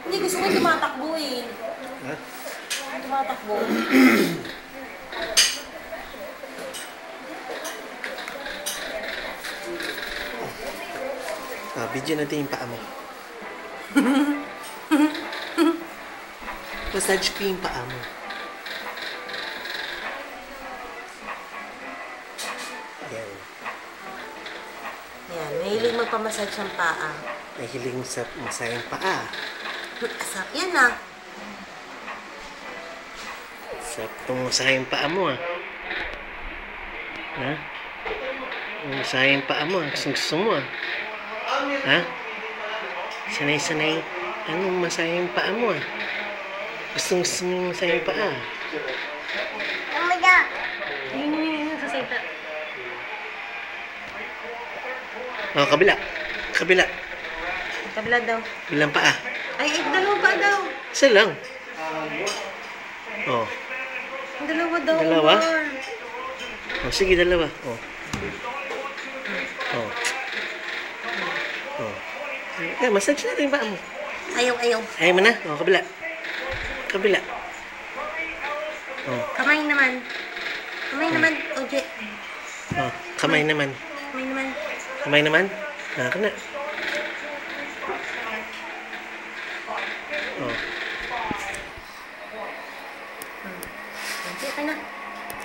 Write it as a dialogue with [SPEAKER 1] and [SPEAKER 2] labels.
[SPEAKER 1] Hindi, gusto ko tumatakbo eh.
[SPEAKER 2] Ha?
[SPEAKER 1] Tumatakbo.
[SPEAKER 2] Video natin yung paa mo. Massage ko yung paa mo. Yan.
[SPEAKER 1] Yan, mahilig magpamassage ang paa.
[SPEAKER 2] Mahilig sa masayang paa.
[SPEAKER 1] Asap yan ah.
[SPEAKER 2] Sarap itong masayang paa mo ah. Ha? Masayang paa mo ah. Gusto mo ah. Ha? Sanay-sanay. Anong masayang paa mo ah? Gusto mo yung masayang paa.
[SPEAKER 1] Oh my God! Yun sa sita.
[SPEAKER 2] Oh, kabila. Kabila.
[SPEAKER 1] Kabila daw.
[SPEAKER 2] Bilang paa.
[SPEAKER 1] Ay, dalawa pa daw.
[SPEAKER 2] Isa lang. Oh.
[SPEAKER 1] Dalawa daw.
[SPEAKER 2] Dalawa?
[SPEAKER 1] More.
[SPEAKER 2] Oh, sige, dalawa. Oh. Oh. Oh. Eh, massage natin yung paa mo.
[SPEAKER 1] Ayaw.
[SPEAKER 2] Ayaw mo na? Oh, kabila. Kabila. Oh.
[SPEAKER 1] Kamay naman. Kamay naman, OJ.
[SPEAKER 2] Oh, kamay naman.
[SPEAKER 1] Kamay naman.
[SPEAKER 2] Kamay naman? Naka na. Oh.
[SPEAKER 1] OJ ka na.